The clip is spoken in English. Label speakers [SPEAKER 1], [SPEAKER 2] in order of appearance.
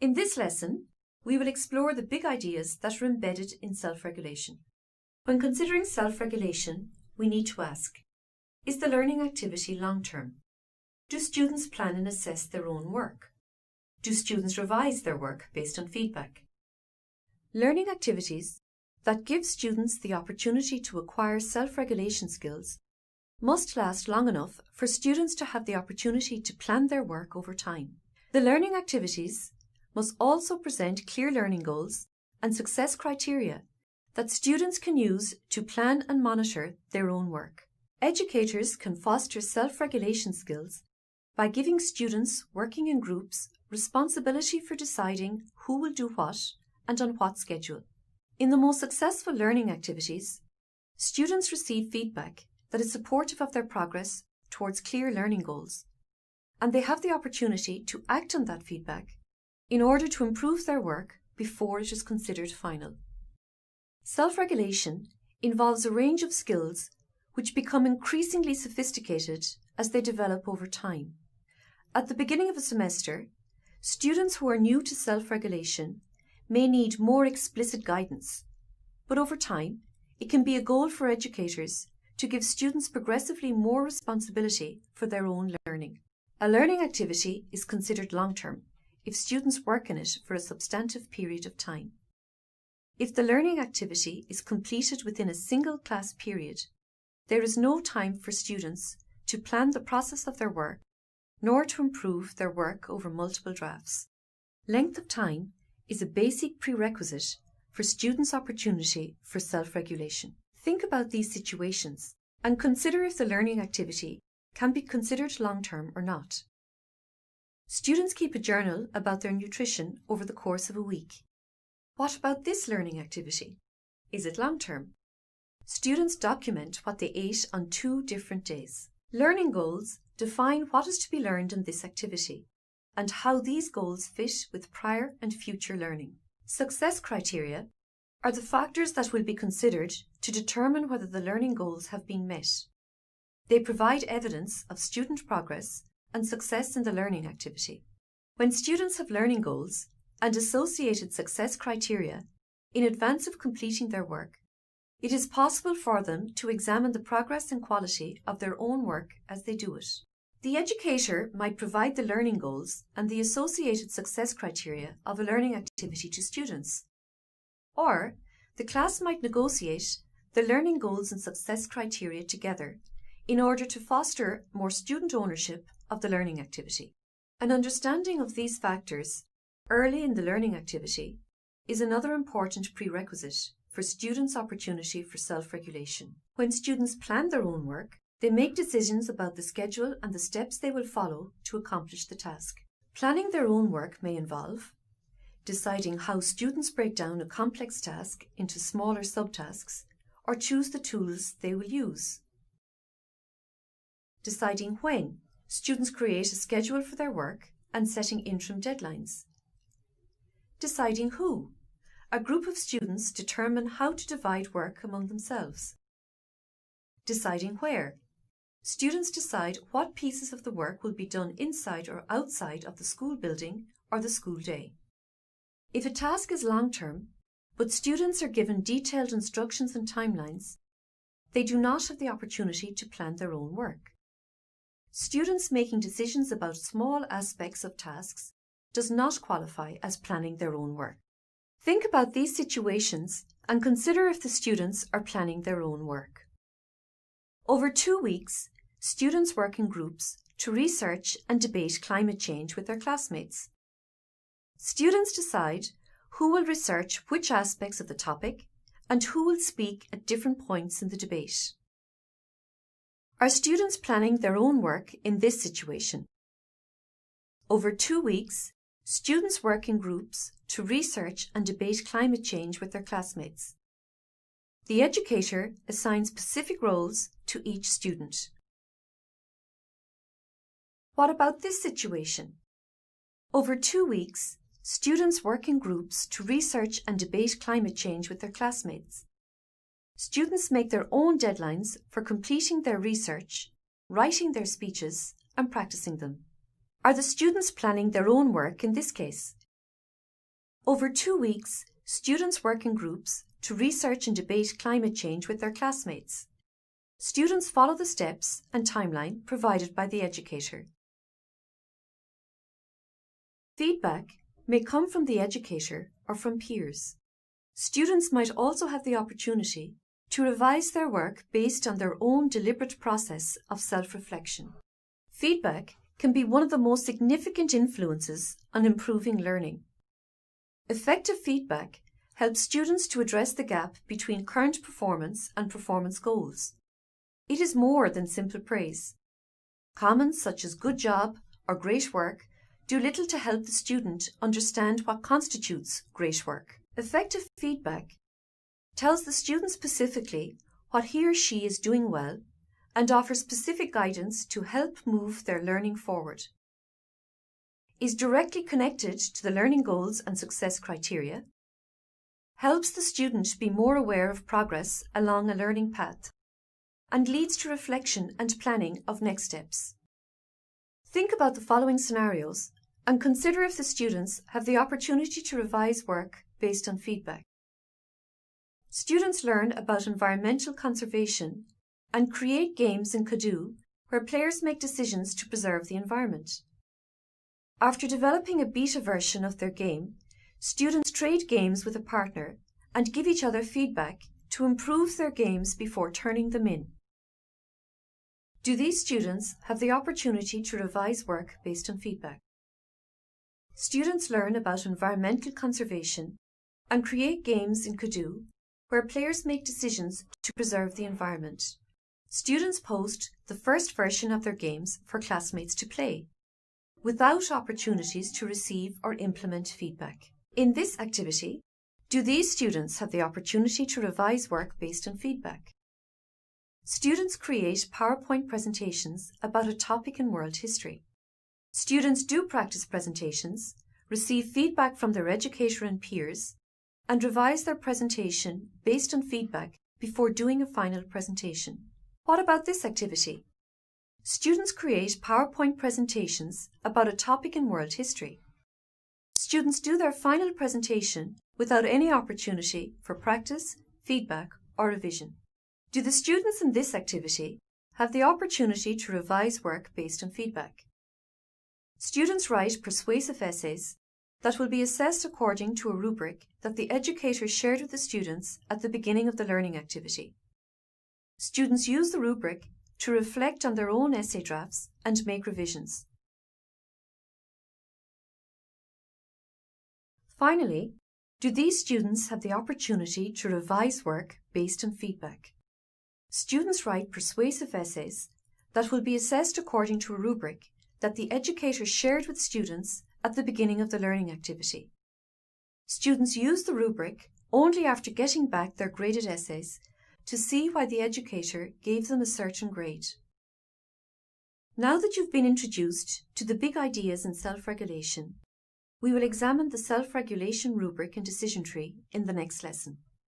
[SPEAKER 1] In this lesson, we will explore the big ideas that are embedded in self-regulation. When considering self-regulation, we need to ask, is the learning activity long-term? Do students plan and assess their own work? Do students revise their work based on feedback? Learning activities that give students the opportunity to acquire self-regulation skills must last long enough for students to have the opportunity to plan their work over time. The learning activities must also present clear learning goals and success criteria that students can use to plan and monitor their own work. Educators can foster self-regulation skills by giving students working in groups responsibility for deciding who will do what and on what schedule. In the most successful learning activities, students receive feedback that is supportive of their progress towards clear learning goals, and they have the opportunity to act on that feedback in order to improve their work before it is considered final. Self-regulation involves a range of skills which become increasingly sophisticated as they develop over time. At the beginning of a semester, students who are new to self-regulation may need more explicit guidance, but over time, it can be a goal for educators to give students progressively more responsibility for their own learning. A learning activity is considered long-term if students work in it for a substantive period of time. If the learning activity is completed within a single class period, there is no time for students to plan the process of their work, nor to improve their work over multiple drafts. Length of time is a basic prerequisite for students' opportunity for self-regulation. Think about these situations and consider if the learning activity can be considered long-term or not. Students keep a journal about their nutrition over the course of a week. What about this learning activity? Is it long-term? Students document what they ate on 2 different days. Learning goals define what is to be learned in this activity and how these goals fit with prior and future learning. Success criteria are the factors that will be considered to determine whether the learning goals have been met. They provide evidence of student progress and success in the learning activity. When students have learning goals and associated success criteria in advance of completing their work, it is possible for them to examine the progress and quality of their own work as they do it. The educator might provide the learning goals and the associated success criteria of a learning activity to students. Or, the class might negotiate the learning goals and success criteria together in order to foster more student ownership of the learning activity. An understanding of these factors early in the learning activity is another important prerequisite for students' opportunity for self-regulation. When students plan their own work, they make decisions about the schedule and the steps they will follow to accomplish the task. Planning their own work may involve deciding how students break down a complex task into smaller subtasks or choose the tools they will use. Deciding when students create a schedule for their work and setting interim deadlines. Deciding who a group of students determine how to divide work among themselves. Deciding where students decide what pieces of the work will be done inside or outside of the school building or the school day. If a task is long-term, but students are given detailed instructions and timelines, they do not have the opportunity to plan their own work. Students making decisions about small aspects of tasks does not qualify as planning their own work. Think about these situations and consider if the students are planning their own work. Over 2 weeks, students work in groups to research and debate climate change with their classmates. Students decide who will research which aspects of the topic and who will speak at different points in the debate. Are students planning their own work in this situation? Over 2 weeks, students work in groups to research and debate climate change with their classmates. The educator assigns specific roles to each student. What about this situation? Over 2 weeks, students work in groups to research and debate climate change with their classmates. Students make their own deadlines for completing their research, writing their speeches, and practicing them. Are the students planning their own work in this case? Over 2 weeks, students work in groups to research and debate climate change with their classmates. Students follow the steps and timeline provided by the educator. Feedback may come from the educator or from peers. Students might also have the opportunity to revise their work based on their own deliberate process of self-reflection. Feedback can be one of the most significant influences on improving learning. Effective feedback helps students to address the gap between current performance and performance goals. It is more than simple praise. Comments such as good job or great work do little to help the student understand what constitutes great work. Effective feedback tells the student specifically what he or she is doing well and offers specific guidance to help move their learning forward. Is directly connected to the learning goals and success criteria, helps the student be more aware of progress along a learning path, and leads to reflection and planning of next steps. Think about the following scenarios and consider if the students have the opportunity to revise work based on feedback. Students learn about environmental conservation and create games in Kazoo where players make decisions to preserve the environment. After developing a beta version of their game, students trade games with a partner and give each other feedback to improve their games before turning them in. Do these students have the opportunity to revise work based on feedback? Students learn about environmental conservation and create games in Kazoo where players make decisions to preserve the environment. Students post the first version of their games for classmates to play, without opportunities to receive or implement feedback. In this activity, do these students have the opportunity to revise work based on feedback? Students create PowerPoint presentations about a topic in world history. Students do practice presentations, receive feedback from their educator and peers, and revise their presentation based on feedback before doing a final presentation. What about this activity? Students create PowerPoint presentations about a topic in world history. Students do their final presentation without any opportunity for practice, feedback, or revision. Do the students in this activity have the opportunity to revise work based on feedback? Students write persuasive essays that will be assessed according to a rubric that the educator shared with the students at the beginning of the learning activity. Students use the rubric to reflect on their own essay drafts and make revisions. Finally, do these students have the opportunity to revise work based on feedback? Students write persuasive essays that will be assessed according to a rubric that the educator shared with students at the beginning of the learning activity. Students use the rubric only after getting back their graded essays to see why the educator gave them a certain grade. Now that you've been introduced to the big ideas in self-regulation, we will examine the self-regulation rubric and decision tree in the next lesson.